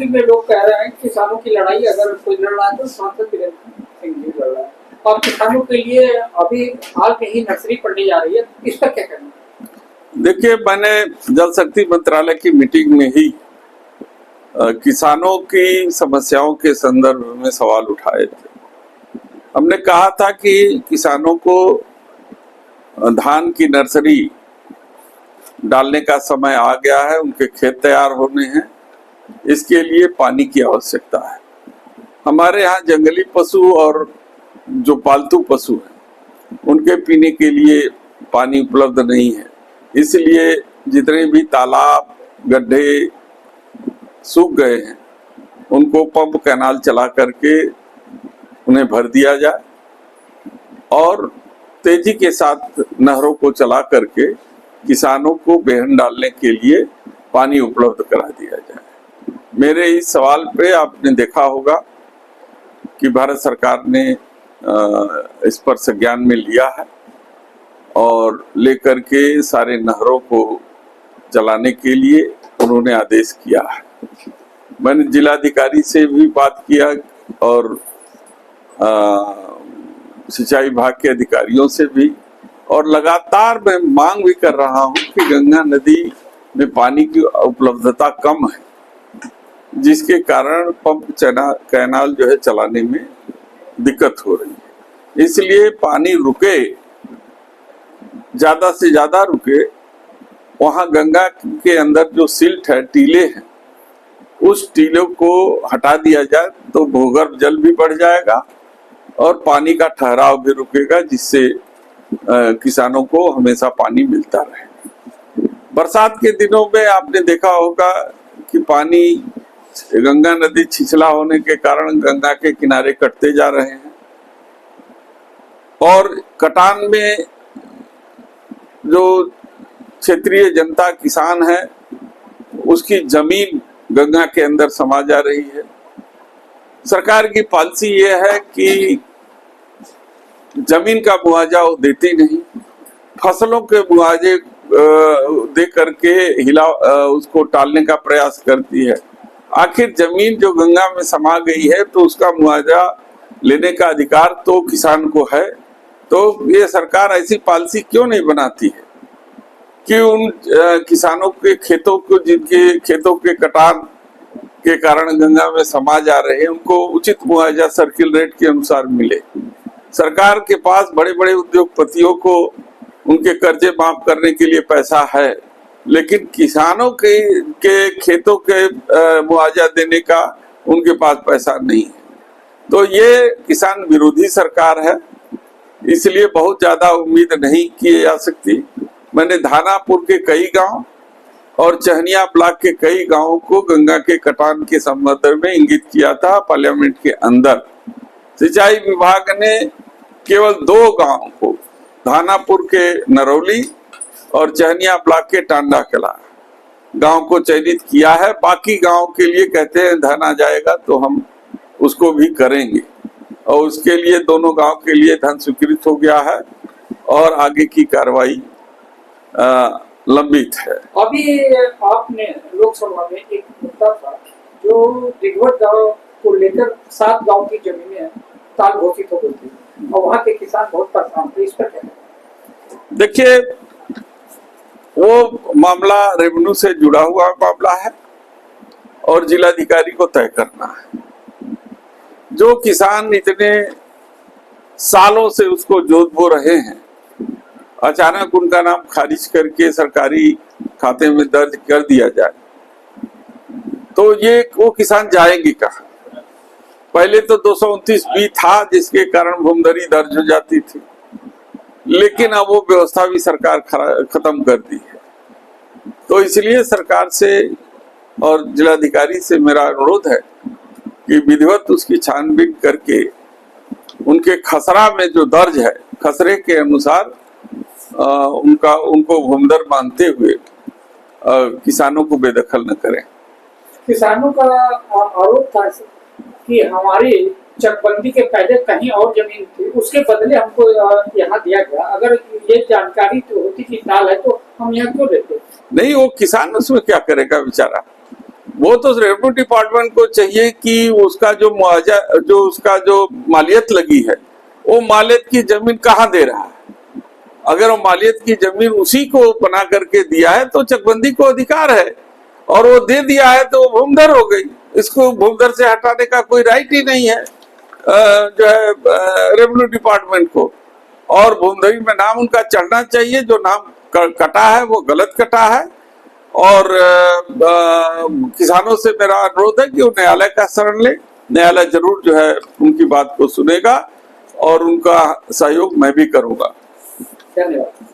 राजनीति में लोग कह रहे हैं किसानों की लड़ाई अगर कोई लड़ रहा है तो सांसद वीरेंद्र सिंह जी लड़ रहा है, और किसानों के लिए अभी हाल में ही नर्सरी पढ़ने जा रही है, इस पर क्या कहना? देखिए, मैंने जल शक्ति मंत्रालय की मीटिंग में ही किसानों की समस्याओं के संदर्भ में सवाल उठाए थे। हमने कहा था कि किसानों को धान की नर्सरी डालने का समय आ गया है, उनके खेत तैयार होने हैं, इसके लिए पानी की आवश्यकता है। हमारे यहाँ जंगली पशु और जो पालतू पशु हैं उनके पीने के लिए पानी उपलब्ध नहीं है, इसलिए जितने भी तालाब गड्ढे सूख गए हैं उनको पंप कैनाल चला करके उन्हें भर दिया जाए और तेजी के साथ नहरों को चला करके किसानों को बेहन डालने के लिए पानी उपलब्ध करा दिया जाए। मेरे इस सवाल पे आपने देखा होगा कि भारत सरकार ने इस पर संज्ञान में लिया है और लेकर के सारे नहरों को चलाने के लिए उन्होंने आदेश किया है। मैंने जिलाधिकारी से भी बात किया और सिंचाई विभाग के अधिकारियों से भी, और लगातार मैं मांग भी कर रहा हूं कि गंगा नदी में पानी की उपलब्धता कम है, जिसके कारण पंप कैनाल जो है चलाने में दिक्कत हो रही है। इसलिए पानी रुके, ज्यादा से ज्यादा रुके, वहां गंगा के अंदर जो सिल्ट है, टीले हैं, उस टीलों को हटा दिया जाए तो भूगर्भ जल भी बढ़ जाएगा और पानी का ठहराव भी रुकेगा, जिससे किसानों को हमेशा पानी मिलता रहे। बरसात के दिनों में आपने देखा होगा कि पानी गंगा नदी छिछला होने के कारण गंगा के किनारे कटते जा रहे हैं और कटान में जो क्षेत्रीय जनता किसान है उसकी जमीन गंगा के अंदर समा जा रही है। सरकार की पॉलिसी ये है कि जमीन का मुआवजा वो देती नहीं, फसलों के मुआवजे दे करके उसको टालने का प्रयास करती है। आखिर जमीन जो गंगा में समा गई है तो उसका मुआवजा लेने का अधिकार तो किसान को है, तो ये सरकार ऐसी पॉलिसी क्यों नहीं बनाती है कि उन किसानों के खेतों को, जिनके खेतों के कटान के कारण गंगा में समा जा रहे हैं, उनको उचित मुआवजा सर्किल रेट के अनुसार मिले। सरकार के पास बड़े बड़े उद्योगपतियों को उनके कर्जे माफ करने के लिए पैसा है, लेकिन किसानों के खेतों के मुआवजा देने का उनके पास पैसा नहीं है। तो ये किसान विरोधी सरकार है, इसलिए बहुत ज्यादा उम्मीद नहीं की जा सकती। मैंने धानापुर के कई गांव और चहनिया ब्लॉक के कई गांवों को गंगा के कटान के संबंध में इंगित किया था पार्लियामेंट के अंदर। सिंचाई विभाग ने केवल 2 गांव को, धानापुर के नरौली और चहनिया ब्लॉक के टांडा कला गांव को चयनित किया है। बाकी गांव के लिए कहते हैं धन आ जाएगा तो हम उसको भी करेंगे, और उसके लिए दोनों गांव के लिए धन स्वीकृत हो गया है और आगे की कार्रवाई लंबित है। अभी आपने लोकसभा में एक मुद्दा था जो दिघवट गांव को लेकर 7 गांव की जमीनें ताल घोषित हो गई थी और वहाँ के किसान बहुत परेशान थे, इस पर क्या? देखिए, वो मामला रेवेन्यू से जुड़ा हुआ मामला है और जिलाधिकारी को तय करना है। जो किसान इतने सालों से उसको जोत बो रहे हैं, अचानक उनका नाम खारिज करके सरकारी खाते में दर्ज कर दिया जाए तो ये वो किसान जाएंगे कहाँ? पहले तो 229B था जिसके कारण भूमधरी दर्ज हो जाती थी, लेकिन अब वो व्यवस्था भी सरकार खत्म कर दी है। तो इसलिए सरकार से और जिलाधिकारी से मेरा अनुरोध है कि विधिवत उसकी छानबीन करके उनके खसरा में जो दर्ज है, खसरे के अनुसार उनको भूमदर मानते हुए किसानों को बेदखल न करें। किसानों का आरोप था कि हमारी चकबंदी के पहले कहीं और जमीन थी, उसके बदले हमको यहाँ दिया गया। अगर ये जानकारी तो होती कि ताल है तो हम यहाँ क्यों लेते? नहीं, वो किसान उसमें क्या करेगा बेचारा? वो तो रेवेन्यू डिपार्टमेंट को चाहिए कि उसका जो मुआवजा, जो उसका जो मालियत लगी है, वो मालियत की जमीन कहाँ दे रहा है। अगर वो मालियत की जमीन उसी को बना करके दिया है तो चकबंदी को अधिकार है, और वो दे दिया है तो वो भूमधर हो गई। इसको भूमधर से हटाने का कोई राइट ही नहीं है जो है रेवेन्यू डिपार्टमेंट को। और भूमधरी में नाम उनका चढ़ना चाहिए। जो नाम कटा है वो गलत कटा है। और किसानों से मेरा अनुरोध है कि वो न्यायालय का शरण ले। न्यायालय जरूर जो है उनकी बात को सुनेगा और उनका सहयोग मैं भी करूंगा। धन्यवाद।